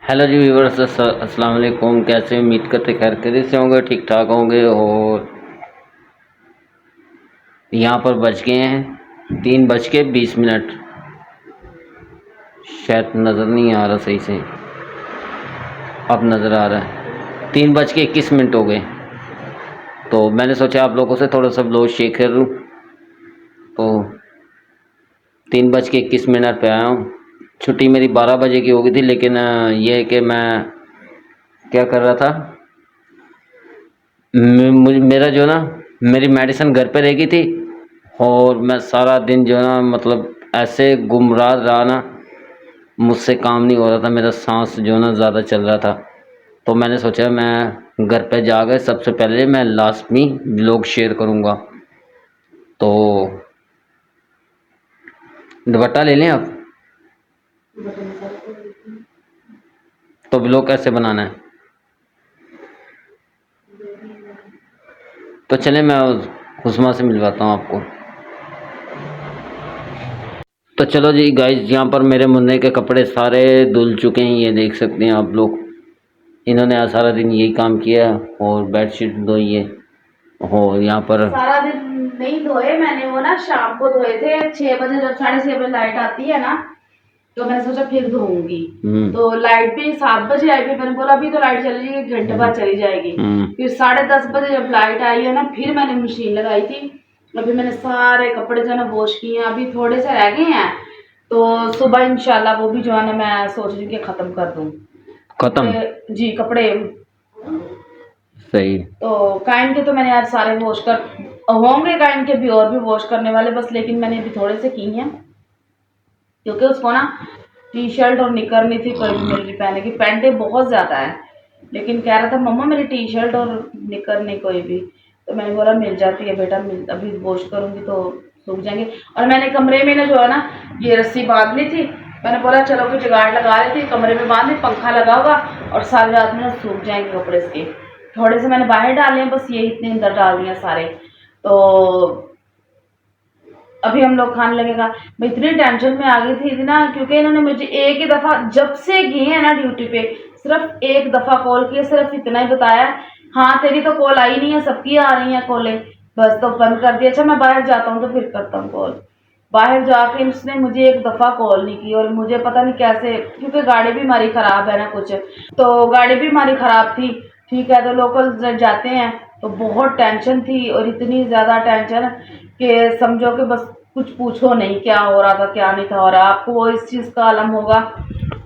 Hello जी viewers, अस्सलाम वालेकुम। कैसे उम्मीद करते खैर खैरियत से होंगे, ठीक ठाक होंगे। और यहाँ पर बज गए हैं 3:20। शायद नज़र नहीं आ रहा सही से, अब नज़र आ रहा है। 3:21 हो गए। तो मैंने सोचा आप लोगों से थोड़ा सा ब्लॉग शेयर कर लूँ। तो 3:21 पे आया हूँ। छुट्टी मेरी 12 बजे की हो गई थी, लेकिन यह है कि मैं क्या कर रहा था, मेरा जो ना मेरी मेडिसिन घर पे रह गई थी। और मैं सारा दिन जो है ना मतलब ऐसे गुमराह रहा ना, मुझसे काम नहीं हो रहा था। मेरा सांस जो ना ज़्यादा चल रहा था। तो मैंने सोचा मैं घर पे जाकर सबसे पहले मैं लाजमी व्लॉग शेयर करूँगा। तो दुपट्टा ले लें आप। तो व्लॉग कैसे बनाना है, तो चले मैं हुस्मा से मिलवाता हूँ आपको। तो चलो जी गाइस, यहाँ पर मेरे मुन्ने के कपड़े सारे धुल चुके हैं, ये देख सकते हैं आप लोग। इन्होंने आज सारा दिन यही काम किया और बेडशीट धोई है। और यहाँ पर सारा दिन नहीं धोए मैंने, वो ना शाम को धोए थे 6 बजे, जब 6:30 बजे लाइट आती है ना, तो मैंने सोचा फिर धोऊंगी। तो लाइट भी 7 बजे आई, फिर मैंने बोला अभी तो लाइट चली जाएगी, घंटे बाद चली जाएगी। फिर 10:30 बजे जब लाइट आई है ना, फिर मैंने मशीन लगाई थी। अभी मैंने सारे कपड़े जो है ना वॉश किए हैं, अभी थोड़े से रह गए हैं। तो सुबह इंशाल्लाह वो भी जो है ना मैं सोच रही हूँ कि खत्म कर दूँ। खत्म जी कपड़े। सही। तो काइन के तो मैंने यार सारे वॉश कर होंगे, काइन के भी और भी वॉश करने वाले बस, लेकिन मैंने अभी थोड़े से की हैं क्योंकि उसको ना टी शर्ट और निकर नहीं थी कोई भी मेरे लिए पहने की। पैंटें बहुत ज़्यादा है, लेकिन कह रहा था मम्मा मेरी टी शर्ट और निकर नहीं कोई भी। तो मैंने बोला मिल जाती है बेटा, अभी वॉश करूँगी तो सूख जाएंगे। और मैंने कमरे में ना जो है ना ये रस्सी बांध ली थी। मैंने बोला चलो कोई जुगाड़ लगा लेती, कमरे में बांध ली, पंखा लगा होगा और सारी रात में ना सूख जाएंगे कपड़े इसके। थोड़े से मैंने बाहर डाले हैं, बस ये इतने अंदर डाल दिए सारे। तो अभी हम लोग खाने लगेगा। मैं इतनी टेंशन में आ गई थी इतना, क्योंकि इन्होंने मुझे एक ही दफ़ा जब से गए हैं ना ड्यूटी पे, सिर्फ एक दफ़ा कॉल किया, सिर्फ इतना ही बताया हाँ तेरी तो कॉल आई नहीं है, सबकी आ रही हैं कॉलें, बस तो बंद कर दिया। अच्छा मैं बाहर जाता हूँ तो फिर करता हूँ कॉल। बाहर जाके उसने मुझे एक दफ़ा कॉल नहीं की, और मुझे पता नहीं कैसे, क्योंकि गाड़ी भी हमारी ख़राब है ना कुछ, तो गाड़ी भी हमारी ख़राब थी। ठीक है, तो लोकल जाते हैं तो बहुत टेंशन थी, और इतनी ज़्यादा टेंशन कि समझो कि बस कुछ पूछो नहीं क्या हो रहा था क्या नहीं था हो रहा। आपको वो इस चीज़ का आलम होगा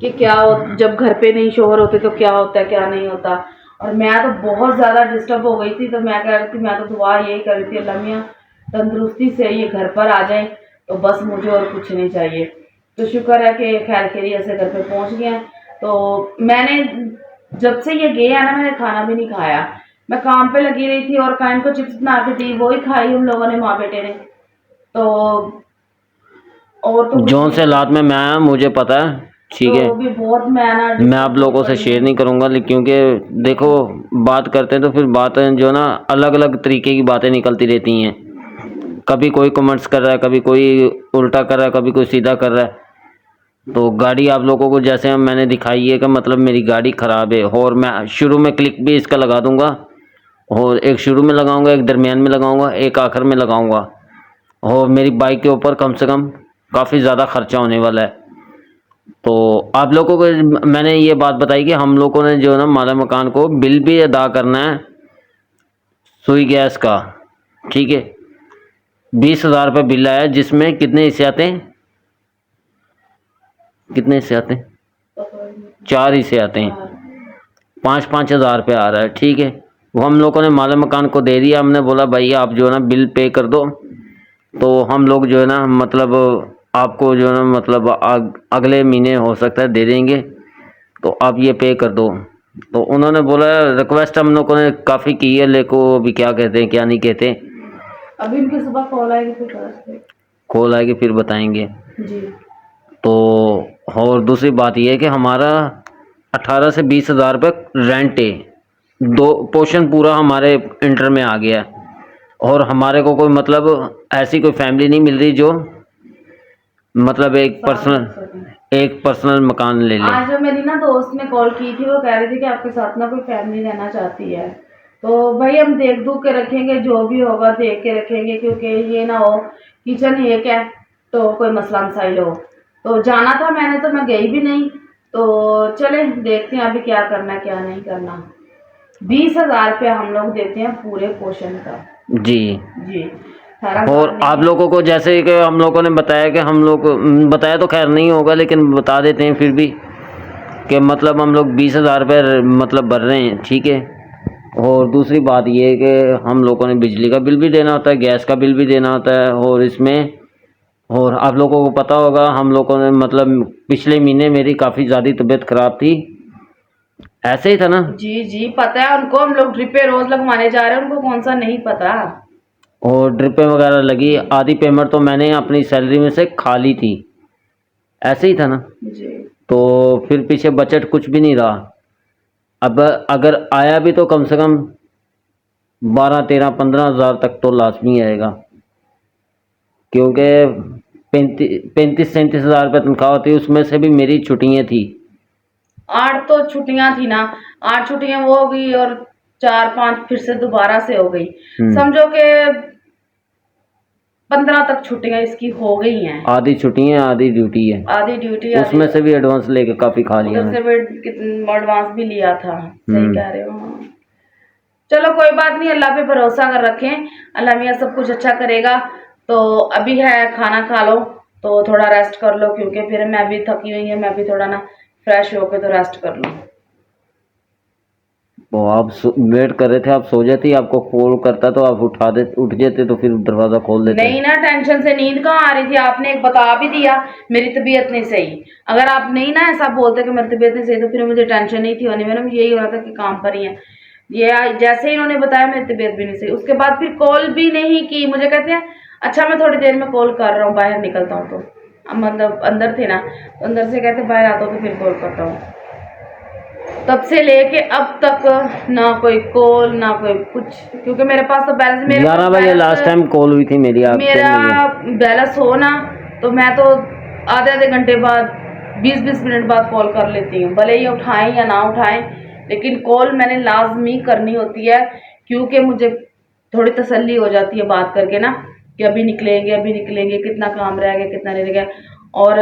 कि क्या हो, जब घर पे नहीं शोहर होते तो क्या होता है क्या नहीं होता। और मैं तो बहुत ज़्यादा डिस्टर्ब हो गई थी। तो मैं कह रही थी, मैं तो दुआ यही कर रही थी अल्लाह मियाँ तंदुरुस्ती से ये घर पर आ जाए, तो बस मुझे और कुछ नहीं चाहिए। तो शुक्र है कि खैर खैरियत से घर पे पहुंच गए हैं। तो मैंने जब से ये गए हैं ना मैंने खाना भी नहीं खाया। मैं काम पे लगी रही थी और काइन को चिप्स बना के दी, वो ही खाई हम लोगों ने, माँ बेटे ने। तो और तो जौन से हालात में मैं आया मुझे पता है, ठीक है। तो भी बहुत मैं आप लोगों से शेयर नहीं करूंगा, क्योंकि देखो बात करते हैं तो फिर बात जो ना अलग अलग तरीके की बातें निकलती रहती हैं। कभी कोई कमेंट्स कर रहा है, कभी कोई उल्टा कर रहा है, कभी कोई सीधा कर रहा है। तो गाड़ी आप लोगों को जैसे मैंने दिखाई है कि मतलब मेरी गाड़ी ख़राब है, और मैं शुरू में क्लिक भी इसका लगा दूंगा, और एक शुरू में लगाऊंगा, एक दरमियान में लगाऊंगा, एक आखिर में लगाऊंगा। और मेरी बाइक के ऊपर कम से कम काफ़ी ज़्यादा खर्चा होने वाला है। तो आप लोगों को मैंने ये बात बताई कि हम लोगों ने जो है ना माला मकान को बिल भी अदा करना है सुई गैस का, ठीक है। 20,000 रुपये बिल आया, जिसमें कितने हिस्से आते हैं, कितने हिस्से आते हैं, 4 हिस्से आते हैं। 5,000 रुपये आ रहा है, ठीक है। वो हम लोगों ने माला मकान को दे दिया। हमने बोला भाई आप जो है ना बिल पे कर दो, तो हम लोग जो है ना मतलब आपको जो है ना मतलब अगले महीने हो सकता है दे देंगे, तो आप ये पे कर दो। तो उन्होंने बोला, रिक्वेस्ट हम लोगों ने काफ़ी की है, लेकिन अभी क्या कहते हैं क्या नहीं कहते। अभी इनकी सुबह कॉल आएगी फिर कॉल आएगी फिर बताएंगे जी। तो। और दूसरी बात यह है कि हमारा 18 से 20 हज़ार रुपये रेंट है। 2 पोर्शन पूरा हमारे इंटर में आ गया है। और हमारे को कोई मतलब ऐसी कोई फैमिली नहीं मिल रही जो मतलब एक पर्सनल मकान ले ले। आज जो मेरी ना दोस्त ने कॉल की थी, वो कह रही थी कि आपके साथ ना कोई फैमिली रहना चाहती है, तो भाई हम देख दूख के रखेंगे, जो भी होगा देख के रखेंगे, क्योंकि ये ना हो किचन एक है तो कोई मसला मसाइल हो। तो जाना था मैंने, तो मैं गई भी नहीं। तो चले देखते हैं अभी क्या करना है क्या नहीं करना। 20,000 रुपया हम लोग देते हैं पूरे पोषण का। जी जी। सारा और साल नहीं आप है। लोगों को जैसे कि हम लोगों ने बताया कि हम लोग बताया तो खैर नहीं होगा, लेकिन बता देते हैं फिर भी कि मतलब हम लोग 20,000 रुपये मतलब भर रहे हैं, ठीक है। और दूसरी बात ये है कि हम लोगों ने बिजली का बिल भी देना होता है, गैस का बिल भी देना होता है, और इसमें और आप लोगों को पता होगा हम लोगों ने मतलब पिछले महीने मेरी काफ़ी ज़्यादा तबीयत ख़राब थी, ऐसे ही था ना। जी जी पता है उनको, हम लोग ड्रिपे रोज लगवाने जा रहे हैं, उनको कौन सा नहीं पता। और ड्रिपें वगैरह लगी, आधी पेमेंट तो मैंने अपनी सैलरी में से खा ली थी, ऐसे ही था ना। जी। तो फिर पीछे बजट कुछ भी नहीं रहा। अब अगर आया भी तो कम से कम 12, 13, 15 हज़ार तक तो लाजमी आएगा, क्योंकि 35, 37 हज़ार रुपये तनख्वाह होती है, उसमें से भी मेरी छुट्टियाँ थी। 8 तो छुट्टियां थी ना, 8 छुट्टियां वो हो गई और 4-5 फिर से दोबारा से हो गई। समझो कि 15 तक छुट्टियां इसकी हो गई हैं। आधी छुट्टियाँ आधी ड्यूटी है, आधी ड्यूटी उसमें से भी एडवांस लेके काफ़ी खा लिया उधर से भी एडवांस भी लिया था। सही कह रहे हो। हाँ। चलो कोई बात नहीं, अल्लाह पे भरोसा कर रखें, अल्लाह मियाँ सब कुछ अच्छा करेगा। तो अभी है खाना खा लो, तो थोड़ा रेस्ट कर लो, क्योंकि फिर मैं भी थकी हुई है, मैं भी थोड़ा ना फ्रेश होकर तो रेस्ट कर लूँ। तो आप वेट कर रहे थे, आप सो जाती, आपको कॉल करता तो आप उठ जाते तो फिर दरवाज़ा खोल देते। नहीं ना, टेंशन से नींद कहाँ आ रही थी, आपने एक बता भी दिया मेरी तबीयत नहीं सही। अगर आप नहीं ना ऐसा बोलते कि मेरी तबीयत नहीं सही, तो फिर मुझे टेंशन नहीं थी होनी, मैडम यही हो रहा था कि काम पर ही है। ये जैसे ही इन्होंने बताया मेरी तबीयत भी नहीं सही, उसके बाद फिर कॉल भी नहीं की। मुझे कहते हैं अच्छा मैं थोड़ी देर में कॉल कर रहा हूँ, बाहर निकलता हूँ। तो मतलब अंदर थे ना, तो अंदर से कहते बाहर आता हूँ तो फिर कॉल करता हूँ। तब से लेके अब तक ना कोई कॉल ना कोई कुछ, क्योंकि मेरे पास तो बैलेंस, मेरे 11 बजे लास्ट टाइम कॉल हुई थी मेरी आपसे। मेरा बैलेंस हो ना, तो मैं तो आधे आधे घंटे बाद 20-20 मिनट बाद कॉल कर लेती हूँ, भले ही उठाएं या ना उठाएं, लेकिन कॉल मैंने लाजमी करनी होती है, क्योंकि मुझे थोड़ी तसल्ली हो जाती है बात करके ना, कि अभी निकलेंगे, कितना काम रह गया कितना नहीं रह गया। और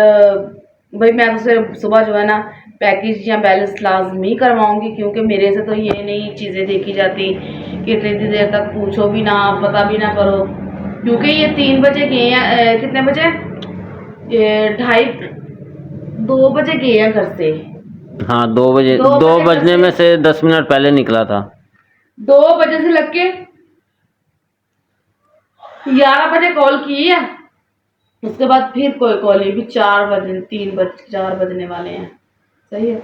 भाई मैं उससे सुबह जो है ना पैकेज या बैलेंस लाजमी करवाऊंगी, क्योंकि मेरे से तो ये नहीं चीज़ें देखी जाती कि इतनी देर तक पूछो भी ना, पता भी ना करो, क्योंकि ये 3 बजे गए हैं, कितने बजे, ये 2 बजे गए हैं घर से। हाँ 2 बजे, 2 बजने में से 10 मिनट पहले निकला था। 2 बजे से लग के 11 बजे कॉल की है, उसके बाद फिर कोई कॉल नहीं, भी 4 बजने वाले हैं। सही है,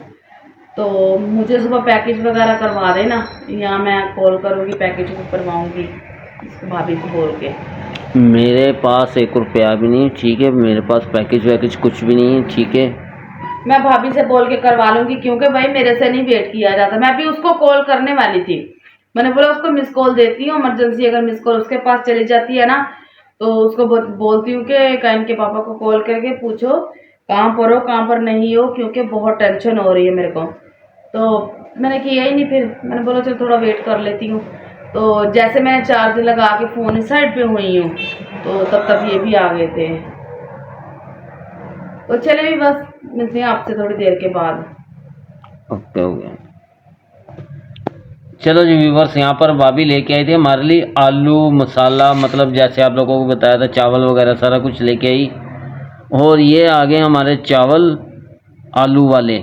तो मुझे सुबह पैकेज वगैरह करवा देना, या मैं कॉल करूँगी पैकेज को करवाऊँगी इसको भाभी को बोल के। मेरे पास 1 रुपया भी नहीं, ठीक है, मेरे पास पैकेज वैकेज कुछ भी नहीं है, ठीक है। मैं भाभी से बोल के करवा लूँगी, क्योंकि भाई मेरे से नहीं वेट किया जाता। मैं भी उसको कॉल करने वाली थी, मैंने बोला उसको मिस कॉल देती हूँ, इमरजेंसी अगर मिस कॉल उसके पास चली जाती है ना, तो उसको बोलती हूँ कि कायम के पापा को कॉल करके पूछो कहाँ पर हो कहाँ पर नहीं हो, क्योंकि बहुत टेंशन हो रही है मेरे को। तो मैंने किया ही नहीं, फिर मैंने बोला चल थोड़ा वेट कर लेती हूँ। तो जैसे मैंने चार्ज लगा के फ़ोन इस साइड पे हुई हूँ, तो तब तक ये भी आ गए थे। तो चले भी, बस मिलते हैं आपसे थोड़ी देर के बाद। ओके हो गया। चलो जी व्यूवर्स, यहाँ पर भाभी लेके आई थी हमारे लिए आलू मसाला, मतलब जैसे आप लोगों को बताया था, चावल वगैरह सारा कुछ लेके आई। और ये आ गए हमारे चावल, आलू वाले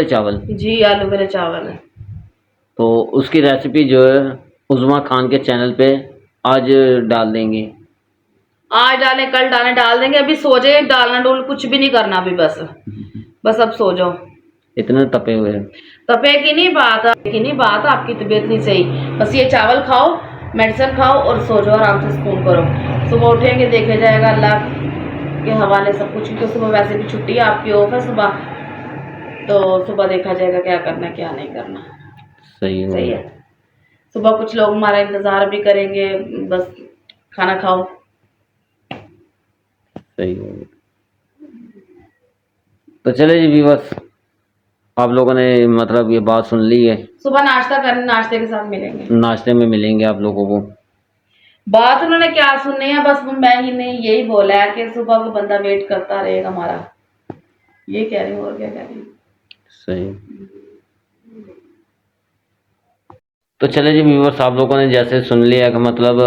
चावल। जी आलू वाले चावल। तो उसकी रेसिपी जो है उज़मा खान के चैनल पे आज डाल देंगे। आज डालें कल डालें, डाल देंगे। अभी सो जाए, डालना डोल कुछ भी नहीं करना अभी, बस अब सो जाओ। इतने तपे हुए हैं। तपे की नहीं बात, आपकी तबीयत नहीं सही, बस ये चावल खाओ, मेडिसिन खाओ और सो जाओ, आराम से सुकून करो। सुबह उठेंगे देखे जाएगा अल्लाह के हवाले सब कुछ, क्योंकि सुबह वैसे भी छुट्टी है, आपकी ऑफ है सुबह, तो सुबह देखा जाएगा क्या करना है क्या नहीं करना। सही है। सुबह कुछ लोग हमारा इंतज़ार भी करेंगे, बस खाना खाओ। सही हो गया। तो चले जी व्यूअर्स, आप लोगों ने मतलब ये बात सुन ली है। सुबह नाश्ता करने, नाश्ते के साथ मिलेंगे, नाश्ते में मिलेंगे आप लोगों को। बात उन्होंने क्या सुननी है, बस मैं ही ने यही बोला है कि सुबह को बंदा वेट करता रहेगा हमारा, ये कह रही हूँ, और क्या कह रही हूँ। सही। तो चले जी व्यूअर्स, आप लोगों ने जैसे सुन लिया कि मतलब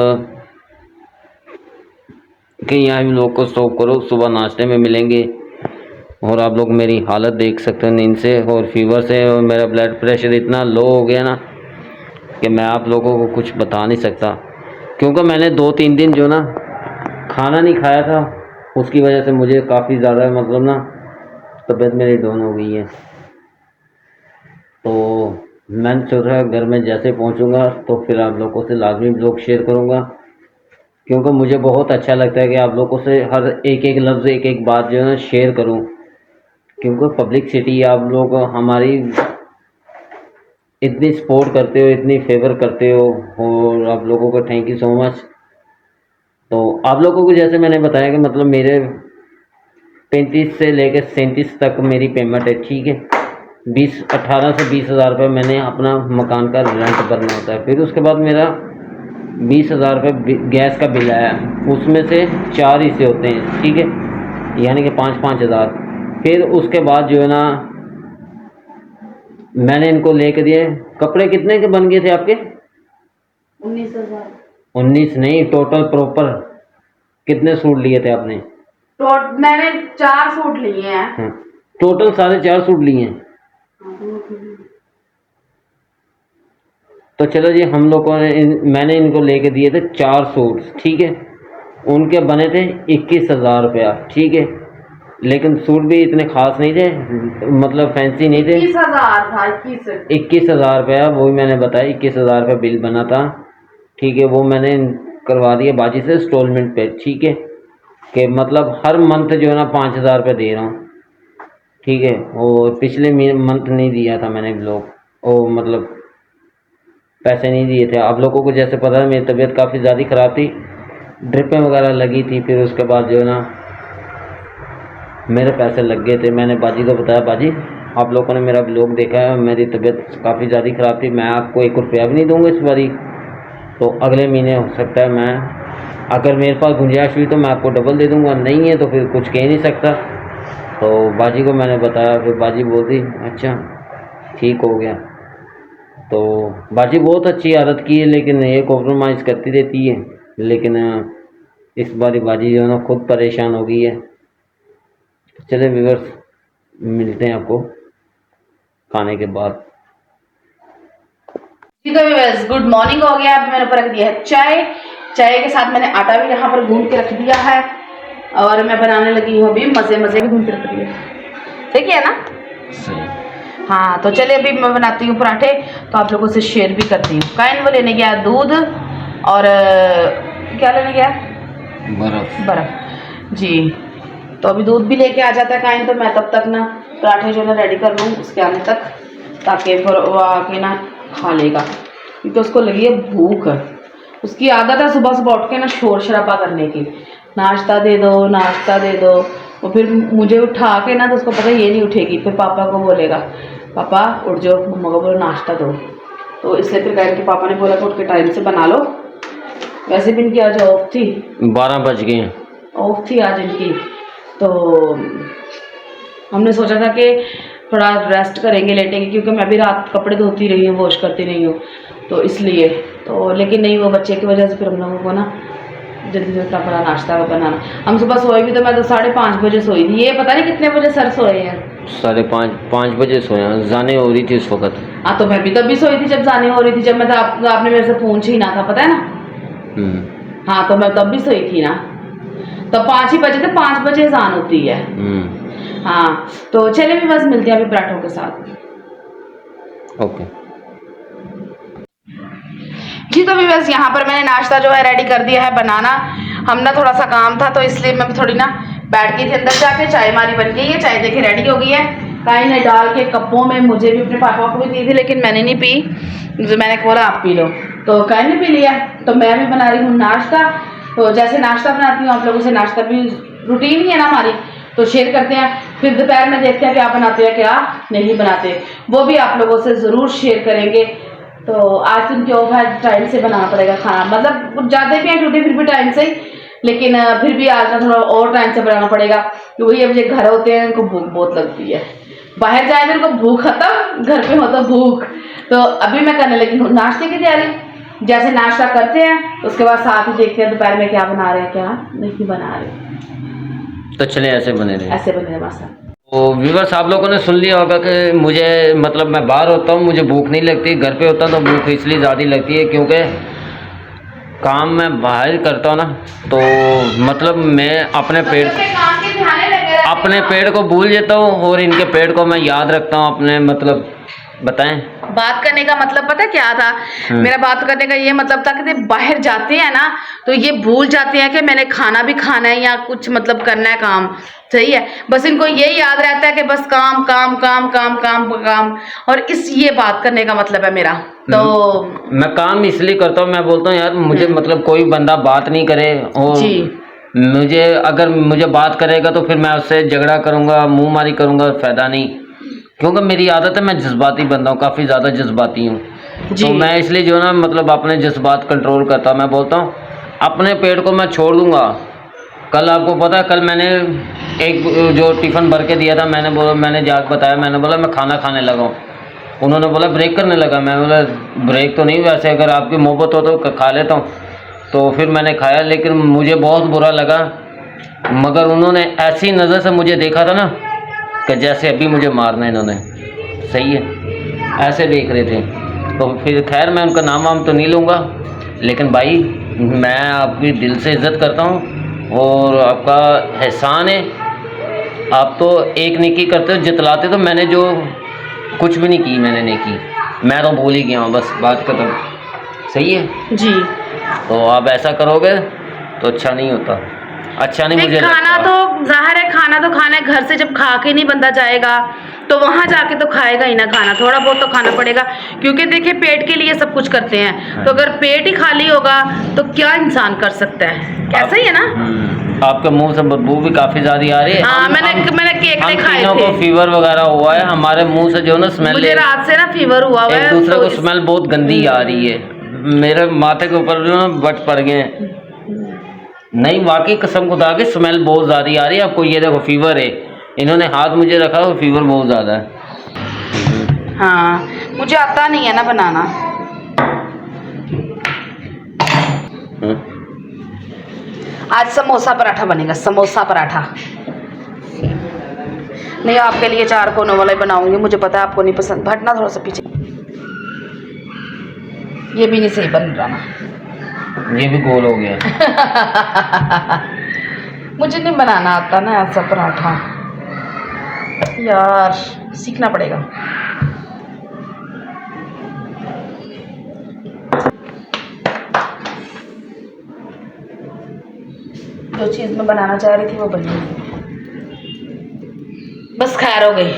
कि यहाँ भी लोग को स्टॉप करो, सुबह नाश्ते में मिलेंगे। और आप लोग मेरी हालत देख सकते हो नींद से और फीवर से, और मेरा ब्लड प्रेशर इतना लो हो गया ना कि मैं आप लोगों को कुछ बता नहीं सकता, क्योंकि मैंने 2-3 दिन जो ना खाना नहीं खाया था, उसकी वजह से मुझे काफ़ी ज़्यादा मतलब ना तबीयत मेरी डाउन हो गई है। तो मैंने सोचा घर में जैसे पहुंचूंगा तो फिर आप लोगों से लाजमी ब्लॉग शेयर करूंगा, क्योंकि मुझे बहुत अच्छा लगता है कि आप लोगों से हर एक एक लफ्ज़, एक एक बात जो है ना शेयर करूं, क्योंकि पब्लिक सिटी आप लोग हमारी इतनी सपोर्ट करते हो, इतनी फेवर करते हो, और आप लोगों को थैंक यू सो मच। तो आप लोगों को जैसे मैंने बताया कि मतलब मेरे 35 से लेकर 37 तक मेरी पेमेंट है, ठीक है। 18 से 20 हज़ार रुपये मैंने अपना मकान का रेंट भरना होता है। फिर उसके बाद मेरा 20 हज़ार रुपये गैस का बिल आया, उसमें से 4 हिस्से होते हैं, ठीक है, यानी कि 5-5 हज़ार। फिर उसके बाद जो है ना मैंने इनको लेके दिए। कपड़े कितने के बन गए थे आपके? 19,000। 19 नहीं, टोटल प्रॉपर कितने सूट लिए थे आपने? मैंने 4 सूट लिए हैं। टोटल सारे 4 सूट लिए हैं। तो चलो जी, हम लोगों ने मैंने इनको लेके दिए थे 4 सूट, ठीक है। उनके बने थे 21,000 रुपया, ठीक है। लेकिन सूट भी इतने खास नहीं थे, मतलब फैंसी नहीं थे। 21,000 था, 21,000 रुपया, वही मैंने बताया, 21,000 रुपया बिल बना था, ठीक है। वो मैंने करवा दिया बाजी से इंस्टॉलमेंट पे, ठीक है, कि मतलब हर मंथ जो है ना 5,000 रुपये दे रहा हूँ, ठीक है। और पिछले मंथ नहीं दिया था मैंने ब्लॉग, और मतलब पैसे नहीं दिए थे। आप लोगों को जैसे पता है मेरी तबीयत काफ़ी ज़्यादा ख़राब थी, ड्रिपें वगैरह लगी थी, फिर उसके बाद जो है ना मेरे पैसे लग गए थे। मैंने बाजी को बताया, बाजी आप लोगों ने मेरा ब्लॉग देखा है, मेरी तबीयत काफ़ी ज़्यादा ख़राब थी, मैं आपको 1 रुपया भी नहीं दूंगा इस बारी, तो अगले महीने हो सकता है मैं, अगर मेरे पास गुंजाइश हुई तो मैं आपको डबल दे दूंगा, नहीं है तो फिर कुछ कह नहीं सकता। तो बाजी को मैंने बताया, फिर बाजी बोलती अच्छा ठीक हो गया। तो बाजी बहुत अच्छी आदत की है, लेकिन ये कॉम्प्रोमाइज़ करती रहती है, लेकिन इस बारी बाजी जो है ना खुद परेशान हो गई है। चले व्यूअर्स, मिलते हैं आपको खाने के बाद। जी तो व्यूअर्स, गुड मॉर्निंग हो गया। अभी मैंने ऊपर रख दिया है चाय, चाय के साथ मैंने आटा भी यहाँ पर गूंद के रख दिया है, और मैं बनाने लगी हूँ अभी मज़े मज़े भी गूंद के रख दिया, ठीक है ना? सही। हाँ, तो चलिए अभी मैं बनाती हूँ पराठे, तो आप लोगों से शेयर भी करती हूँ। काइन वो लेने गया दूध, और क्या लेने गया? बर्फ़ जी। तो अभी दूध भी लेके आ जाता है काइन, तो मैं तब तक ना पराठे जो ना रेडी कर लूँ उसके आने तक, ताकि फिर वो आके ना खा लेगा, क्योंकि उसको लगी है भूख। उसकी आदत है सुबह सुबह उठ के ना शोर शराबा करने की, नाश्ता दे दो, नाश्ता दे दो। और फिर मुझे उठा के ना, तो उसको पता ये नहीं उठेगी, फिर पापा को बोलेगा पापा उठ जाओ, मम्मा को बोलो नाश्ता दो। तो इसलिए फिर कह के पापा ने बोला कि उठ के टाइम से बना लो। वैसे भी इनकी आज ऑफ थी, 12 बज गए हैं, ऑफ थी आज इनकी, तो हमने सोचा था कि थोड़ा रेस्ट करेंगे, लेटेंगे, क्योंकि मैं भी रात कपड़े धोती रही हूँ, वॉश करती रही हूँ, तो इसलिए। तो लेकिन नहीं, वो बच्चे की वजह से फिर हम लोगों को ना जल्दी से बड़ा नाश्ता बनाना। हम सुबह सोए भी तो मैं तो 5:30 बजे सोई थी, ये पता नहीं कितने बजे सर सोए हैं। 5:30 बजे सोया, जाने हो रही थी उस वक्त। हाँ, तो मैं भी तब भी सोई थी जब जाने हो रही थी, जब मैं तो आपने मेरे से फ़ोन छीना था, पता है ना? हाँ, तो मैं तब भी सोई थी ना, तो 5 ही बजे थे, 5 बजे अज़ान होती है। हाँ, तो चले भी बस मिलते हैं अभी पराठों के साथ। ओके जी, तो भी बस यहाँ पर मैंने नाश्ता जो है रेडी कर दिया है बनाना। हम ना थोड़ा सा काम था, तो इसलिए मैं थोड़ी ना बैठ गई थी अंदर जाके। चाय हमारी बन गई है, चाय देखिए रेडी हो गई है। काई ने डाल के कपों में, मुझे भी अपने पापा को भी दी थी, लेकिन मैंने नहीं पी, मैंने बोला आप पी लो, तो काई ने पी लिया। तो मैं भी बना रही हूँ नाश्ता। तो जैसे नाश्ता बनाती हूँ आप लोगों से नाश्ता भी रूटीन ही है ना हमारी, तो शेयर करते हैं। फिर दोपहर में देखते हैं क्या बनाते हैं क्या नहीं बनाते, वो भी आप लोगों से ज़रूर शेयर करेंगे। तो आज तो उनके ऑफ है, टाइम से बनाना पड़ेगा खाना, मतलब जाते भी हैं ड्यूटी फिर भी टाइम से ही, लेकिन फिर भी आज ना थोड़ा और टाइम से बनाना पड़ेगा क्योंकि अब ये घर होते हैं इनको भूख बहुत लगती है। बाहर जाए तो इनको भूख खत्म, घर पे हो तो भूख। तो अभी मैं करने लगी हूँ नाश्ते की तैयारी। जैसे नाश्ता करते हैं उसके बाद साथ ही देखते हैं दोपहर में क्या बना रहे हैं क्या नहीं बना रहे। तो चले ऐसे बने रहे, ऐसे बने मसा। तो व्यूअर्स आप लोगों ने सुन लिया होगा कि मुझे मतलब मैं बाहर होता हूँ मुझे भूख नहीं लगती, घर पे होता हूँ तो भूख इसलिए ज़्यादा लगती है क्योंकि काम मैं बाहर करता हूँ ना, तो मतलब मैं अपने पेट को भूल जाता हूँ और इनके पेट को मैं याद रखता हूँ अपने, मतलब बताएं। बात करने का मतलब पता क्या था मेरा, बात करने का ये मतलब था कि बाहर जाते हैं ना तो ये भूल जाते हैं कि मैंने खाना भी खाना है या कुछ मतलब करना है काम, सही है। बस इनको ये याद रहता है कि बस काम काम काम काम काम काम, और इस ये बात करने का मतलब है मेरा। तो मैं काम इसलिए करता हूँ, मैं बोलता हूँ यार मुझे मतलब कोई बंदा बात नहीं करे और मुझे अगर मुझे बात करेगा तो फिर मैं उससे झगड़ा करूँगा, मुँह मारी करूँगा, फायदा नहीं, क्योंकि मेरी आदत है मैं जज्बाती बंदा हूँ, काफ़ी ज़्यादा जज्बाती हूँ। तो मैं इसलिए जो ना मतलब अपने जज्बात कंट्रोल करता हूँ। मैं बोलता हूँ अपने पेट को मैं छोड़ दूँगा। कल आपको पता है कल मैंने एक जो टिफ़िन भर के दिया था, मैंने जाके बताया, मैंने बोला मैं खाना खाने लगा हूँ। उन्होंने बोला ब्रेक करने लगा, मैं बोला ब्रेक तो नहीं, वैसे अगर आपकी मोहब्बत हो तो खा लेता हूँ। तो फिर मैंने खाया, लेकिन मुझे बहुत बुरा लगा, मगर उन्होंने ऐसी नज़र से मुझे देखा था ना कि जैसे अभी मुझे मारना है इन्होंने, सही है, ऐसे देख रहे थे। तो फिर खैर मैं उनका नाम वाम तो नहीं लूँगा, लेकिन भाई मैं आपकी दिल से इज़्ज़त करता हूँ और आपका एहसान है। आप तो एक नेकी करते हो जितलाते, तो मैंने जो कुछ भी नहीं की, मैंने नेकी मैं तो भूल ही गया हूँ, बस बात खत्म, सही है जी। तो आप ऐसा करोगे तो अच्छा नहीं होता, अच्छा नहीं मुझे खाना तो जाहिर है, खाना तो खाना है, घर से जब खा के नहीं बंदा जाएगा तो वहां जाके तो खाएगा ही ना खाना, थोड़ा बहुत तो खाना पड़ेगा क्योंकि देखिए पेट के लिए सब कुछ करते हैं। तो अगर पेट ही खाली होगा तो क्या इंसान कर सकता है, कैसा ही है ना। आपके मुंह से बदबू भी काफी ज्यादा आ रही है। मैंने केकड़े खाए थे, को फीवर वगैरह हुआ है, हमारे मुंह से जो ना स्मेल, मुझे रात से ना फीवर हुआ है, एक दूसरे को स्मेल बहुत गंदी आ रही है, मेरे माथे के ऊपर जो ना बट पड़ गए। नहीं वाकई कसम खुदा की स्मेल बहुत ज़्यादा आ रही है। आपको ये देखो फीवर है, इन्होंने हाथ मुझे रखा और फीवर बहुत ज़्यादा है। हाँ मुझे आता नहीं है ना बनाना। आज समोसा पराठा बनेगा, समोसा पराठा नहीं, आपके लिए 4 कोनों वाला ही बनाऊंगी, मुझे पता है आपको नहीं पसंद। भटना थोड़ा सा पीछे, ये भी नहीं सही बन रहा ना, ये भी गोल हो गया। मुझे नहीं बनाना आता ना ऐसा पराठा, यार सीखना पड़ेगा। जो चीज़ मैं बनाना चाह रही थी वो बनी नहीं, बस खैर हो गई,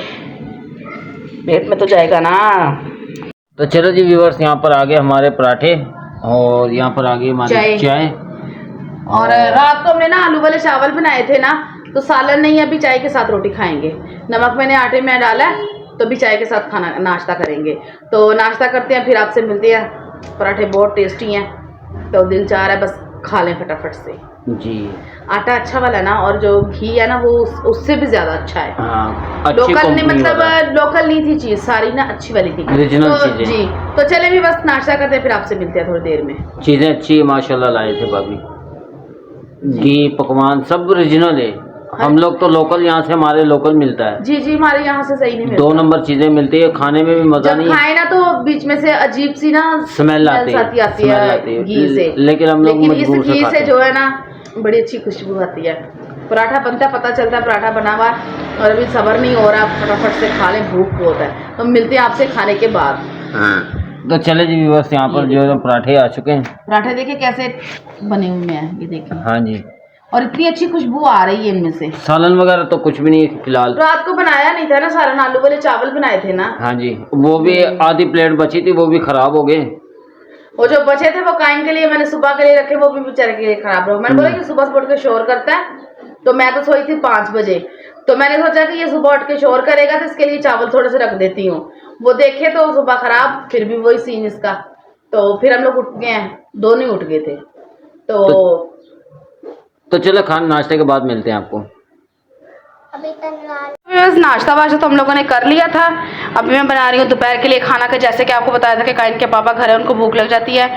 पेट में तो जाएगा ना। तो चलो जी व्यूअर्स, यहाँ पर आ गए हमारे पराठे और यहाँ पर आ गई हमारी चाय। और रात को हमने ना आलू वाले चावल बनाए थे ना, तो सालन नहीं, अभी चाय के साथ रोटी खाएंगे। नमक मैंने आटे में डाला है, तो अभी चाय के साथ खाना नाश्ता करेंगे। तो नाश्ता करते हैं फिर आपसे मिलते हैं। पराठे बहुत टेस्टी हैं, तो दिल चाह रहा है बस खा लें फटाफट से जी। आटा अच्छा वाला ना, और जो घी है ना वो उससे भी ज्यादा अच्छा है। हाँ, लोकल नहीं, मतलब लोकल नहीं थी चीज, सारी ना अच्छी वाली थी, ओरिजिनल तो चीजें। जी तो चले भी बस नाश्ता करते हैं, फिर आपसे मिलते हैं थोड़ी देर में। चीजें अच्छी है माशाल्लाह लाए थे भाभी, घी पकवान सब ओरिजिनल है। हम लोग तो लोकल, यहाँ से हमारे लोकल मिलता है। जी जी, हमारे यहाँ से सही नहीं मिलता, 2 नंबर चीजें मिलती है, खाने में भी मजा नहीं खाए ना तो बीच में से अजीब सी ना स्मेल आती है घी से, लेकिन हम लोग इस घी से जो है ना बड़ी अच्छी खुशबू आती है। पराठा बनता पता चलता है पराठा बना हुआ, और अभी सब्र नहीं हो रहा, फटाफट से खा लें, भूख बहुत है। तो मिलते हैं आपसे खाने के बाद। तो चले जी बस, यहाँ पर जो पराठे आ चुके हैं। पराठे देखिए कैसे बने हुए हैं, ये देखिए। हाँ जी, और इतनी अच्छी खुशबू आ रही है इनमें से। सालन वगैरह तो कुछ भी नहीं है फिलहाल, रात को बनाया नहीं था ना सालन, आलू वाले चावल बनाए थे ना। हाँ जी, वो भी आधी प्लेट बची थी, वो भी खराब हो गए। वो जो बचे थे वो कायम के लिए मैंने सुबह के लिए रखे, वो भी बेचारे के लिए खराब रहे। मैंने बोला कि सुबह से उठ के शोर करता है तो मैं तो सोई थी 5 बजे। तो मैंने सोचा कि ये सुबह उठ के शोर करेगा तो इसके लिए चावल थोड़े से रख देती हूँ। वो देखे तो सुबह खराब, फिर भी वही सीन इसका। तो फिर हम लोग उठ गए हैं, दोनों ही उठ गए थे। तो चलो खान नाश्ते के बाद मिलते हैं आपको। नाश्ता वाश्ता तो हम लोगों ने कर लिया था। अभी मैं बना रही हूँ दोपहर के लिए खाना का। जैसे कि आपको बताया था कि काइन के पापा घर है, उनको भूख लग जाती है।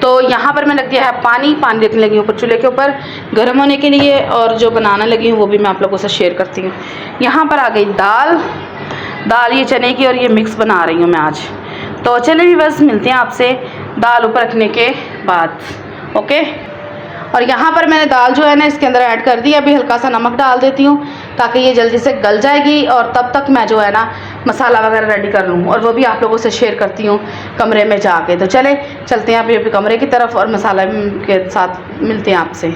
तो यहाँ पर मैं रख दिया है पानी रखने लगी हूँ ऊपर चूल्हे के ऊपर गर्म होने के लिए। और जो बनाने लगी हूँ वो भी मैं आप लोगों से शेयर करती हूँ। यहाँ पर आ गई दाल ये चने की, और ये मिक्स बना रही हूँ मैं आज। तो चले भी बस मिलते हैं आपसे दाल ऊपर रखने के बाद। ओके। और यहाँ पर मैंने दाल जो है ना इसके अंदर ऐड कर दी। अभी हल्का सा नमक डाल देती हूँ ताकि ये जल्दी से गल जाएगी, और तब तक मैं जो है ना मसाला वगैरह रेडी कर लूँ, और वो भी आप लोगों से शेयर करती हूँ कमरे में जाके। तो चलते हैं अभी कमरे की तरफ, और मसाला के साथ मिलते हैं आपसे।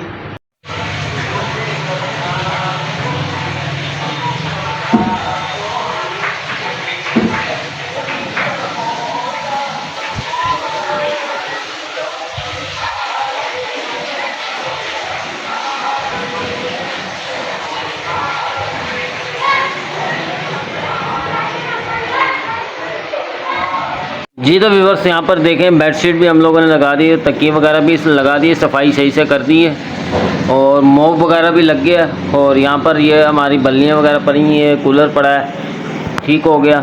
जी तो व्यूअर्स यहाँ पर देखें बेडशीट भी हम लोगों ने लगा दी है, तकिए वगैरह भी लगा दिए, सफाई सही से कर दी है, और मोब वगैरह भी लग गया। और यहाँ पर ये हमारी बल्लियाँ वगैरह पड़ी हैं, कूलर पड़ा है, ठीक हो गया।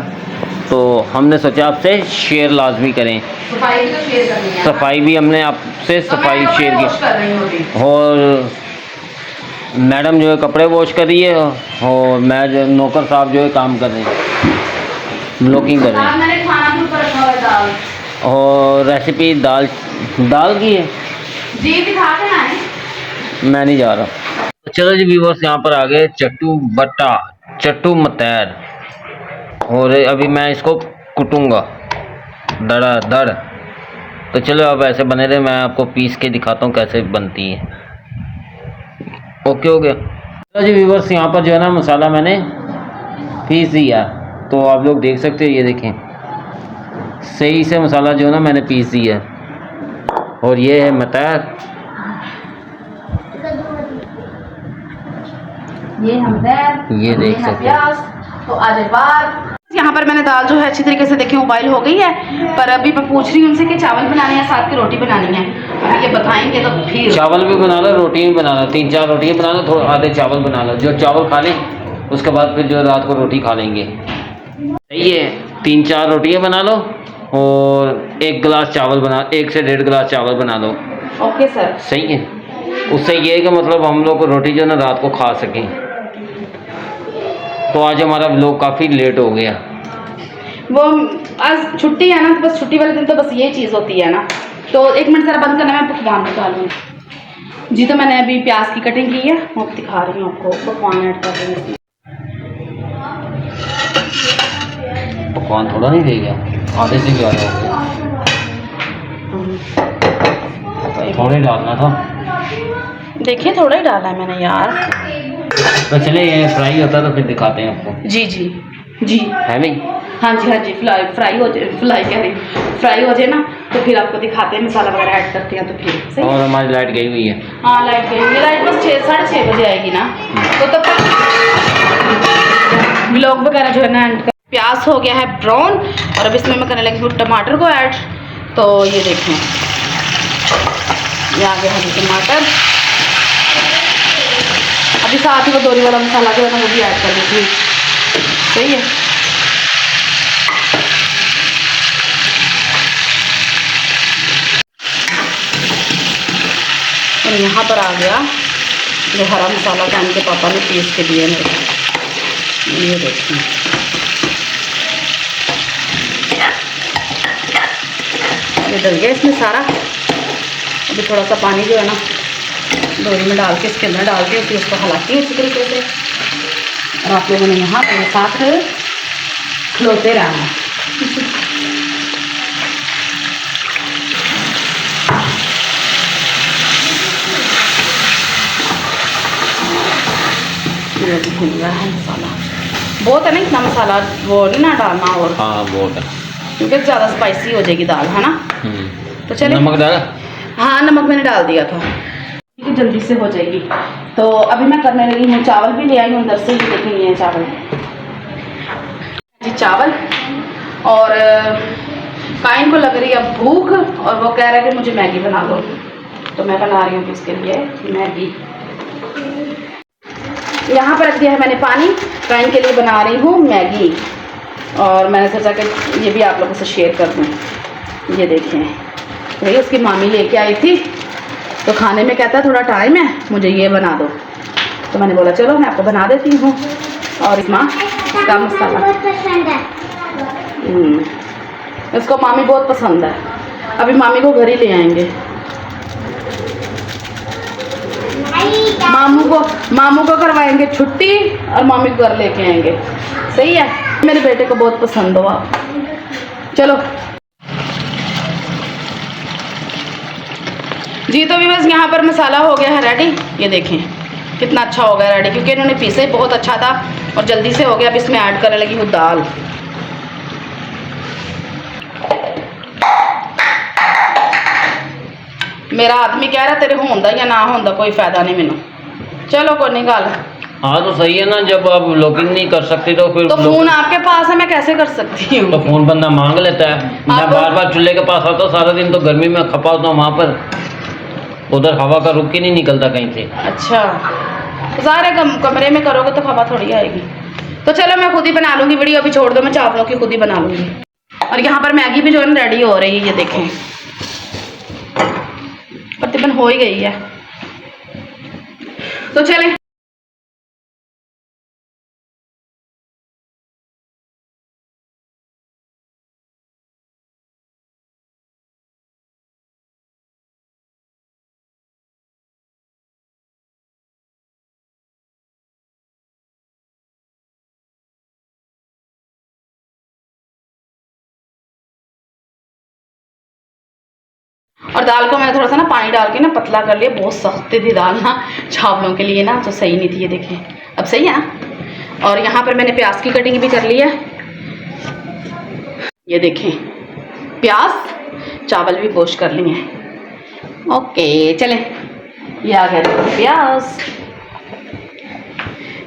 तो हमने सोचा आपसे शेयर लाजमी करें। सफाई भी तो शेयर करनी है। सफाई भी हमने आपसे सफाई शेयर की। और मैडम जो है कपड़े वॉश कर रही है, और मैं जो नौकर साहब जो है काम कर रहे हैं, ब्लॉकिंग कर रहे हैं। मैंने खाना भी ऊपर रखा हुआ है दाल, और रेसिपी दाल की है जी, दिखा के ना है। मैं नहीं जा रहा। चलो जी व्यूअर्स यहाँ पर आ गए चट्टू मतैर, और अभी मैं इसको कुटूंगा दड़। तो चलो अब ऐसे बने रहे, मैं आपको पीस के दिखाता हूँ कैसे बनती है। ओके हो गया। चलो जी व्यूअर्स यहाँ पर जो है ना मसाला मैंने पीस दिया, तो आप लोग देख सकते हो, ये देखें सही से मसाला जो है ना मैंने पीस दिया। और ये है मतैर, ये हम ये देख सकते हैं। तो आज बार यहाँ पर मैंने दाल जो है अच्छी तरीके से देखिए उबाइल हो गई है। पर अभी मैं पूछ रही हूँ उनसे कि चावल बनाने हैं साथ की रोटी बनानी है। अभी ये बताएंगे तो फिर चावल भी बना लो, रोटी भी बना लो, 3-4 रोटियाँ बना लो, थोड़ा आधे चावल बना लो। जो चावल खा लें उसके बाद फिर जो रात को रोटी खा लेंगे। सही है, 3-4 रोटियाँ बना लो और 1 गिलास चावल 1 से 1.5 गिलास चावल बना लो। Okay sir. सही है। उससे ये है कि मतलब हम लोग रोटी जो है ना रात को खा सकें। तो आज हमारा व्लॉग काफ़ी लेट हो गया। वो आज छुट्टी है ना, तो बस छुट्टी वाले दिन तो बस ये चीज़ होती है ना। तो 1 मिनट ज़रा बंद करना, मैं पकवान निकालूँ। जी तो मैंने अभी प्याज की कटिंग की है, मैं दिखा रही हूँ आपको। पकवान ऐड कर रही हूँ। पकवान थोड़ा नहीं देगा, आधे से ज़्यादा हो गया। थोड़े डालना था, देखिए थोड़ा ही डाला है मैंने यार। तो चले ये फ्राई होता तो फिर दिखाते हैं आपको। जी है नहीं? हाँ जी फ्राई हो जाए ना तो फिर आपको दिखाते हैं, मसाला वगैरह ऐड करते हैं तो फिर सही। और हमारी लाइट गई हुई है। हाँ लाइट गई हुई है, लाइट बस 6-6:30 बजे आएगी ना। तो तब तक व्लॉग वगैरह जो है ना एंड। प्याज हो गया है ब्राउन, और अब इसमें मैं करने लगी हूँ टमाटर को ऐड। तो ये देखें, ये आ गया हरी टमाटर। अभी साथ ही वो दोरी वाला मसाला जो है ना वो भी ऐड कर देती हूँ। सही है। और यहाँ पर आ गया जो हरा मसाला का इनके पापा ने पीस के दिए मेरे को। ये देखिए, ये डल गया इसमें सारा। अभी थोड़ा सा पानी जो है ना डोरी में डाल के इसके अंदर डाल के फिर उसको हिलाती हूँ इसी तरीके से। और आप लोगों ने यहाँ पर साथ खिलौते रहना। भून रहा है मसाला, बहुत है ना इतना मसाला वो नहीं ना डालना। और हाँ बहुत है, क्योंकि ज़्यादा स्पाइसी हो जाएगी दाल, है ना। तो चलिए नमक डाला। हाँ नमक मैंने डाल दिया था, जल्दी से हो जाएगी। तो अभी मैं करने लगी हूँ, चावल भी ले आई हूँ अंदर से, ये देखें ये चावल जी, चावल। और काइन को लग रही है भूख और वो कह रहा है कि मुझे मैगी बना दो, तो मैं बना रही हूँ इसके लिए मैगी। यहाँ पर रख दिया है मैंने पानी, काइन के लिए बना रही हूँ मैगी। और मैंने सोचा कि ये भी आप लोगों से शेयर कर दूँ। ये देखें भाई, उसकी मामी लेके आई थी तो खाने में कहता थोड़ा टाइम है, मुझे ये बना दो, तो मैंने बोला चलो मैं आपको बना देती हूँ। और इसका मसाला इसको मामी बहुत पसंद है, अभी मामी को घर ही ले आएंगे। मामू को करवाएंगे छुट्टी और मामी को घर लेके आएंगे। सही है, मेरे बेटे को बहुत पसंद हो आप। चलो जी, तो भी बस यहाँ पर मसाला हो गया है रेडी। ये देखें कितना अच्छा हो गया रेडी, क्योंकि इन्होंने पीसे बहुत अच्छा था और जल्दी से हो गया। अब इसमें ऐड करने लगी हूँ दाल। मेरा आदमी कह रहा तेरे होंदा या ना होंदा कोई फायदा नहीं मैनू। चलो कोई नहीं गल। हाँ तो सही है ना, जब आप लॉगिन नहीं कर सकते तो फिर तो फोन आपके पास है, मैं कैसे कर सकती हूँ? तो फोन बंदा मांग लेता है। मैं बार बार चूल्हे के पास आता हूँ सारा दिन, तो गर्मी में खपा होता हूँ वहाँ पर, उधर हवा का रुख ही नहीं निकलता कहीं से। अच्छा, सारे कमरे में करोगे तो हवा थोड़ी आएगी। तो चलो मैं खुद ही बना लूँगी, वीडियो अभी छोड़ दो, मैं चावलों की खुद ही बना लूँगी। और यहाँ पर मैगी भी जो है ना रेडी हो रही है, ये देखें तकरीबन हो ही गई है। तो चले और दाल को मैंने थोड़ा सा ना पानी डाल के ना पतला कर लिया, बहुत सख्त थी दाल ना चावलों के लिए ना, तो सही नहीं थी। ये देखें अब सही है ना। और यहाँ पर मैंने प्याज की कटिंग भी कर ली है, ये देखें प्याज, चावल भी पोस्ट कर लिए हैं। ओके चले, ये आ गया प्याज।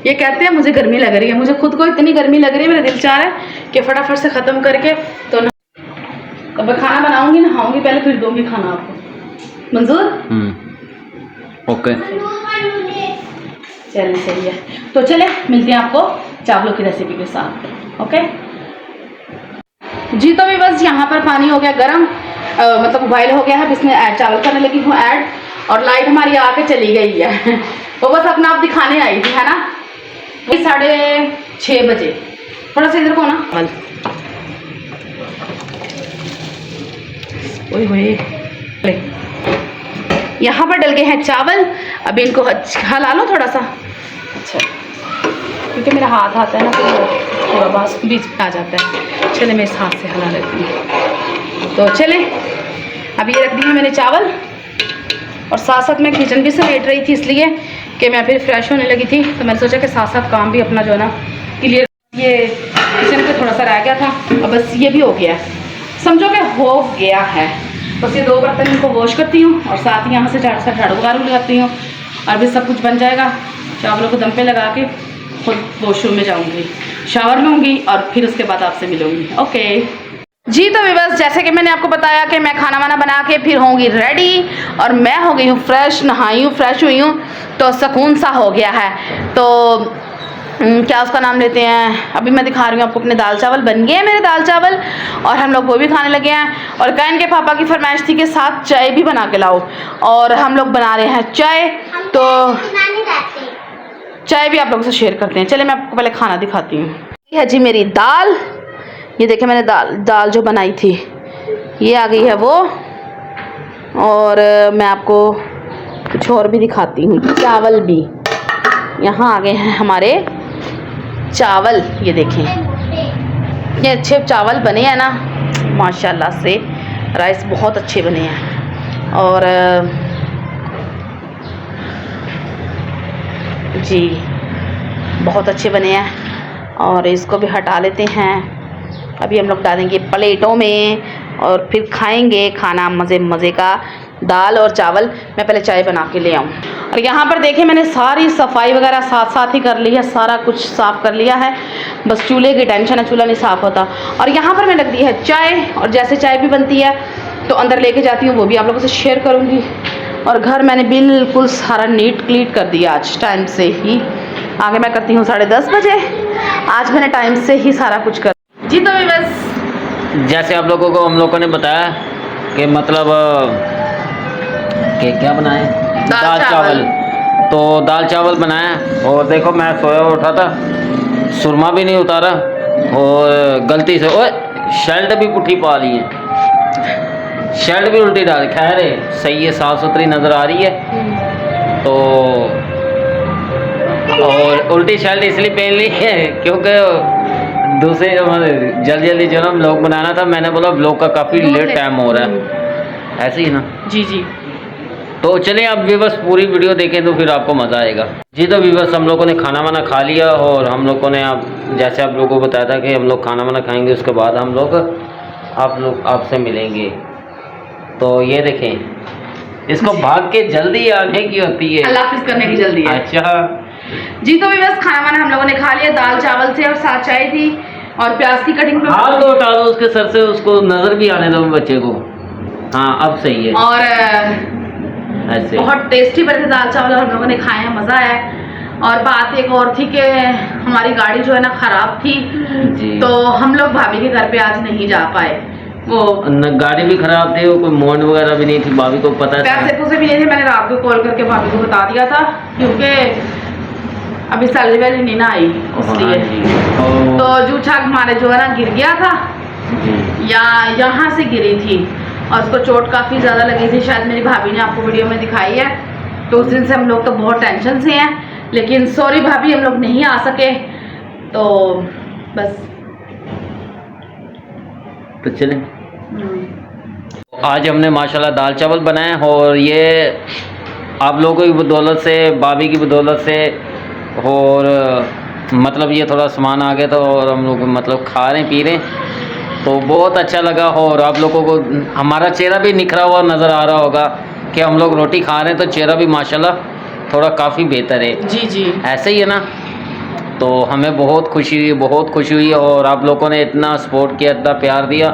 ये कहते हैं मुझे गर्मी लग रही है, मुझे खुद को इतनी गर्मी लग रही है, मेरा दिल चाह रहा है कि फटाफट से ख़त्म करके तो अब मैं खाना बनाऊंगी, नहाऊंगी पहले, फिर दूंगी खाना आपको। मंजूर? ओके चलिए सही है। तो चले मिलते हैं आपको चावलों की रेसिपी के साथ। ओके जी, तो भी बस यहाँ पर पानी हो गया गर्म, मतलब बॉयल हो गया है। इसमें ऐड चावल करने लगी हूँ ऐड, और लाइट हमारी आके चली गई है वो बस अपना आप दिखाने आई थी, है ना। 6:30 बजे, थोड़ा सा इधर को ना, यहाँ पर डल गए हैं चावल। अभी इनको हला लो थोड़ा सा, अच्छा क्योंकि मेरा हाथ आता है ना तो थोड़ा बहुत बीच में आ जाता है। चले मैं इस हाथ से हला लेती हूँ। तो चले अभी ये रख दिए मैंने चावल, और साथ साथ मैं किचन भी समेट रही थी, इसलिए कि मैं फिर फ्रेश होने लगी थी, तो मैंने सोचा कि साथ साथ काम भी अपना जो है ना क्लियर। ये किचन पे थोड़ा सा रह गया था, और बस ये भी हो गया, समझो कि हो गया है। बस ये 2 बर्तन इनको वॉश करती हूँ, और साथ ही यहाँ से झाड़ू लगाती हूँ, और भी सब कुछ बन जाएगा। चावलों को दम पे लगा के खुद वॉशरूम में जाऊँगी, शावर लूँगी, और फिर उसके बाद आपसे मिलूँगी। ओके जी, तो बस जैसे कि मैंने आपको बताया कि मैं खाना वाना बना के फिर होंगी रेडी, और मैं हो गई हूँ फ्रेश, नहाई हूँ, फ्रेश हुई हूँ, तो सुकून सा हो गया है। तो क्या उसका नाम लेते हैं, अभी मैं दिखा रही हूँ आपको अपने दाल चावल बन गए हैं मेरे दाल चावल, और हम लोग वो भी खाने लगे हैं। और काइन के पापा की फरमाइश थी कि साथ चाय भी बना के लाओ, और हम लोग बना रहे हैं चाय। तो चाय भी आप लोगों से शेयर करते हैं। चले मैं आपको पहले खाना दिखाती हूँ। ये है जी मेरी दाल, ये देखें मैंने दाल जो बनाई थी ये आ गई है वो, और मैं आपको कुछ और भी दिखाती हूँ, चावल भी यहाँ आ गए हैं हमारे चावल। ये देखें ये अच्छे चावल बने हैं ना माशाल्लाह से, राइस बहुत अच्छे बने हैं, और जी बहुत अच्छे बने हैं। और इसको भी हटा लेते हैं, अभी हम लोग डालेंगे प्लेटों में, और फिर खाएंगे खाना मज़े मज़े का, दाल और चावल। मैं पहले चाय बना के ले आऊँ। और यहाँ पर देखें मैंने सारी सफाई वगैरह साथ साथ ही कर ली है, सारा कुछ साफ़ कर लिया है, बस चूल्हे की टेंशन है, चूल्हा नहीं साफ़ होता। और यहाँ पर मैंने रख दी है चाय, और जैसे चाय भी बनती है तो अंदर लेके जाती हूँ, वो भी आप लोगों से शेयर करूँगी। और घर मैंने बिल्कुल सारा नीट क्लीट कर दिया आज टाइम से ही। आगे मैं करती हूँ 10:30 बजे, आज मैंने टाइम से ही सारा कुछ कर जी। तो बस जैसे आप लोगों को हम लोगों ने बताया कि मतलब कि क्या बनाए, दाल चावल। तो दाल चावल बनाया, और देखो मैं सोया उठा था, सुरमा भी नहीं उतारा, और गलती से ओए शर्ट भी पुट्ठी पा ली है, शर्ट भी उल्टी डाल। खैर सही है, साफ़ सुथरी नज़र आ रही है। तो और उल्टी शर्ट इसलिए पहन ली है क्योंकि दूसरे जल्दी जल्दी जो ना व्लॉग बनाना था, मैंने बोला व्लॉग का काफ़ी लेट टाइम हो रहा है, ऐसे ही ना। जी जी। तो चलिए आप व्यूअर्स पूरी वीडियो देखें तो फिर आपको मज़ा आएगा। जी तो व्यूअर्स हम लोगों ने खाना वाना खा लिया, और हम लोगों ने जैसे आप लोगों को बताया था कि हम लोग खाना वाना खाएंगे, उसके बाद हम लोग आपसे मिलेंगे। तो ये देखें, इसको भाग के जल्दी आने की होती है, अल्लाह हाफिज़ करने की जल्दी है। अच्छा जी तो बस खाना वाना हम लोगों ने खा लिया, दाल चावल से और साथ चाय थी, और प्याज की कटिंग पे हाथ तो उठा दो उसके सर से, उसको नजर भी आने दो बच्चे को। हाँ अब सही है। और ऐसे बहुत टेस्टी बने थे दाल चावल, हम लोगों ने खाए हैं, मज़ा आया। और बात एक और थी कि हमारी गाड़ी जो है ना ख़राब थी जी, तो हम लोग भाभी के घर पे आज नहीं जा पाए। वो गाड़ी भी खराब थी, वो कोई मोड वगैरह भी नहीं थी, भाभी को पता है, पैसे पूसे भी नहीं थे। मैंने रात को कॉल करके भाभी को बता दिया था क्योंकि अभी सैलरी वैलरी नहीं ना आई, इसलिए। तो जूठा हमारे जो है ना गिर गया था, या यहाँ से गिरी थी, और उसको चोट काफ़ी ज़्यादा लगी थी, शायद मेरी भाभी ने आपको वीडियो में दिखाई है। तो उस दिन से हम लोग तो बहुत टेंशन से हैं, लेकिन सॉरी भाभी हम लोग नहीं आ सके। तो बस तो चले। आज हमने माशाल्लाह दाल चावल बनाए, और ये आप लोगों की बदौलत से, भाभी की बदौलत से, और मतलब ये थोड़ा सामान आ गया था, और हम लोग मतलब खा रहे पी रहे, तो बहुत अच्छा लगा। और आप लोगों को हमारा चेहरा भी निखरा हुआ नज़र आ रहा होगा कि हम लोग रोटी खा रहे हैं, तो चेहरा भी माशाल्लाह थोड़ा काफ़ी बेहतर है। जी जी, ऐसे ही है ना। तो हमें बहुत खुशी हुई, और आप लोगों ने इतना सपोर्ट किया, इतना प्यार दिया,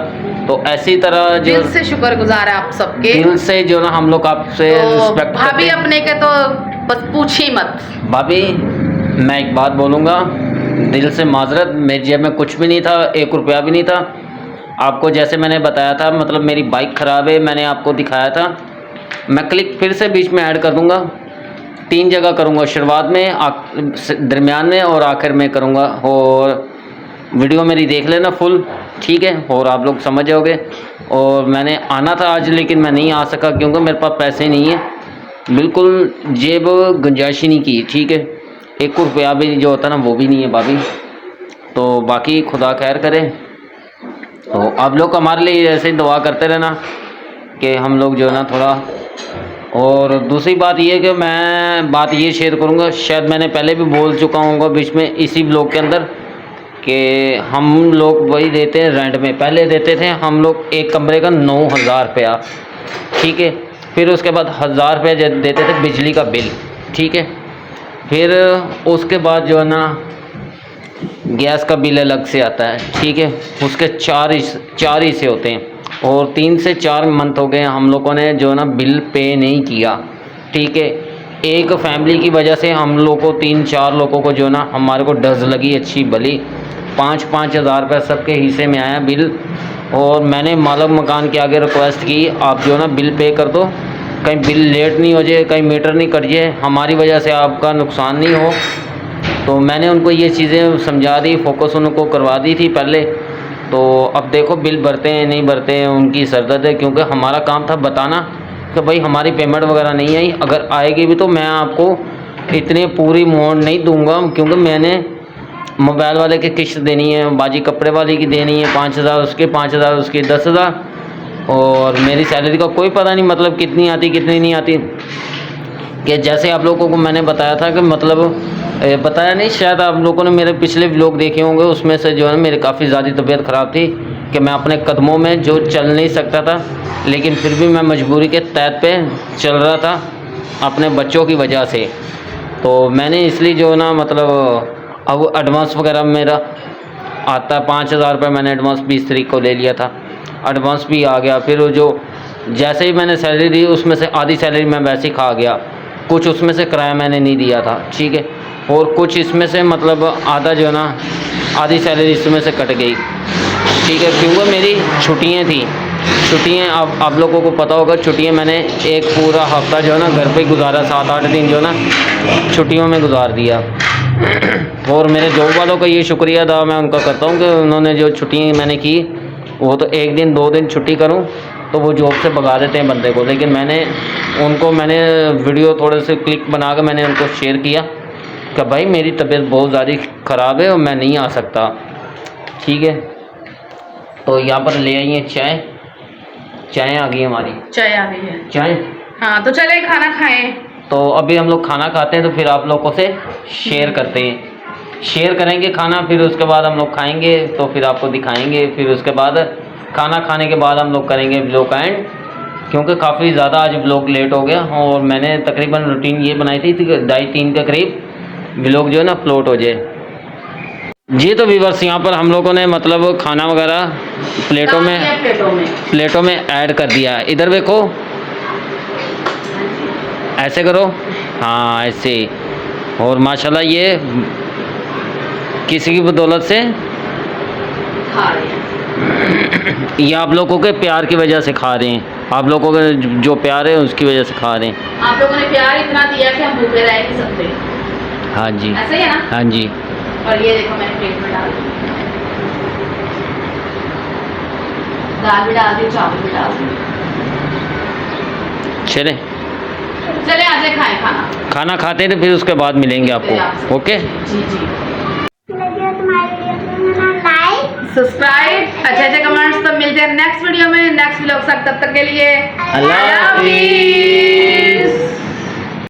तो ऐसी तरह जो दिल से शुक्रगुजार है आप सबके, दिल से जो ना हम लोग आपसे तो रिस्पेक्ट भाभी अपने के तो बस पूछी मत। भाभी मैं एक बात बोलूँगा, दिल से माजरत, मेरी जेब में कुछ भी नहीं था, 1 रुपया भी नहीं था। आपको जैसे मैंने बताया था, मतलब मेरी बाइक ख़राब है, मैंने आपको दिखाया था। मैं क्लिक फिर से बीच में ऐड कर दूँगा, 3 जगह करूँगा, शुरुआत में, दरमियान में और आखिर में करूँगा। और वीडियो मेरी देख लेना फुल, ठीक है, और आप लोग समझ जाओगे। और मैंने आना था आज, लेकिन मैं नहीं आ सका क्योंकि मेरे पास पैसे नहीं है, बिल्कुल जेब गुंजाइश ही नहीं की, ठीक है। 1 रुपया भी जो होता ना वो भी नहीं है भाभी। तो बाकी खुदा खैर करे। तो आप लोग हमारे लिए ऐसे ही दुआ करते रहना कि हम लोग जो है ना थोड़ा। और दूसरी बात ये कि मैं बात ये शेयर करूँगा, शायद मैंने पहले भी बोल चुका हूँ बीच में इसी ब्लॉग के अंदर, कि हम लोग वही देते हैं रेंट में। पहले देते थे हम लोग एक कमरे का 9,000 रुपया, ठीक है। फिर उसके बाद 1,000 रुपया देते थे बिजली का बिल, ठीक है। फिर उसके बाद जो है ना गैस का बिल अलग से आता है, ठीक है। उसके 4 हिस्से होते हैं, और 3 से 4 मंथ हो गए हम लोगों ने जो है ना बिल पे नहीं किया, ठीक है। एक फैमिली की वजह से हम लोग को 3-4 लोगों को जो है ना हमारे को डज लगी अच्छी भली, 5-5 हज़ार रुपये सबके हिस्से में आया बिल। और मैंने मालिक मकान के आगे रिक्वेस्ट की, आप जो है ना बिल पे कर दो, कहीं बिल लेट नहीं हो जाए, कहीं मीटर नहीं कट जाए, हमारी वजह से आपका नुकसान नहीं हो। तो मैंने उनको ये चीज़ें समझा दी, फोकस उनको करवा दी थी पहले। तो अब देखो बिल भरते हैं नहीं भरते हैं उनकी सरदर्द है, क्योंकि हमारा काम था बताना कि भाई हमारी पेमेंट वगैरह नहीं आई, अगर आएगी भी तो मैं आपको इतनी पूरी अमाउंट नहीं दूंगा, क्योंकि मैंने मोबाइल वाले की किस्त देनी है, बाजी कपड़े वाले की देनी है 5,000 उसके, 5,000 उसके, 10,000। और मेरी सैलरी का कोई पता नहीं मतलब कितनी आती कितनी नहीं आती। कि जैसे आप लोगों को मैंने बताया था कि मतलब बताया नहीं, शायद आप लोगों ने मेरे पिछले व्लॉग देखे होंगे, उसमें से जो है मेरी काफ़ी ज़्यादा तबीयत ख़राब थी कि मैं अपने कदमों में जो चल नहीं सकता था, लेकिन फिर भी मैं मजबूरी के तहत पे चल रहा था। अपने बच्चों की वजह से। तो मैंने इसलिए जो ना मतलब अब एडवांस वगैरह मेरा आता है 5,000 रुपये मैंने एडवांस 20 तारीख को ले लिया था, एडवांस भी आ गया। फिर वो जो जैसे ही मैंने सैलरी दी उसमें से आधी सैलरी मैं वैसे ही खा गया, कुछ उसमें से किराया मैंने नहीं दिया था, ठीक है, और कुछ इसमें से मतलब आधा जो है ना आधी सैलरी इसमें से कट गई, ठीक है, क्योंकि मेरी छुट्टियाँ थी। छुट्टियाँ अब आप लोगों को पता होगा, छुट्टियाँ मैंने एक पूरा हफ्ता जो है ना घर पे ही गुजारा, 7-8 दिन जो है ना छुट्टियों में गुजार दिया। और मेरे जॉब वालों का ये शुक्रिया अदा मैं उनका करता हूँ कि उन्होंने जो छुट्टियाँ मैंने की, वो तो 1 दिन 2 दिन छुट्टी करूँ तो वो जॉब से भगा देते हैं बंदे को, लेकिन मैंने वीडियो थोड़े से क्लिक बना कर मैंने उनको शेयर किया कि भाई मेरी तबीयत बहुत ज़्यादा ख़राब है और मैं नहीं आ सकता, ठीक है। तो यहाँ पर ले आई है चाय आ गई हमारी, चाय आ गई है, चाय। हाँ तो चले खाना खाएं। तो अभी हम लोग खाना खाते हैं तो फिर आप लोगों से शेयर करते हैं, शेयर करेंगे खाना, फिर उसके बाद हम लोग खाएंगे तो फिर आपको दिखाएंगे। फिर उसके बाद खाना खाने के बाद हम लोग करेंगे व्लॉग का एंड, क्योंकि काफ़ी ज़्यादा आज व्लॉग लेट हो गया और मैंने तकरीबन रूटीन ये बनाई थी कि 2:30 के करीब व्लॉग जो है ना अपलोड हो जाए। जी तो व्यूअर्स यहाँ पर हम लोगों ने मतलब खाना वगैरह प्लेटों में ऐड कर दिया। इधर देखो, ऐसे करो, हाँ ऐसे। और माशाल्लाह ये किसी की बदौलत से खा रहे हैं, ये आप लोगों के प्यार की वजह से खा रहे हैं, आप लोगों का जो प्यार है उसकी वजह से खा रहे हैं। आप लोगों ने प्यार इतना दिया कि हम भूखे रह नहीं सकते। हाँ जी, ऐसे ही है ना। हाँ जी। और ये देखो मैंने प्लेट में डाल दी, दाल भी डाल दी, चावल भी डाल दी। चले आज खाएं खाना खाते हैं तो फिर उसके बाद मिलेंगे आपको, ओके जी जी। सब्सक्राइब, अच्छे कमेंट्स। तो मिलते हैं नेक्स्ट वीडियो में, नेक्स्ट व्लॉग तक के लिए अल्लाह हाफिज़।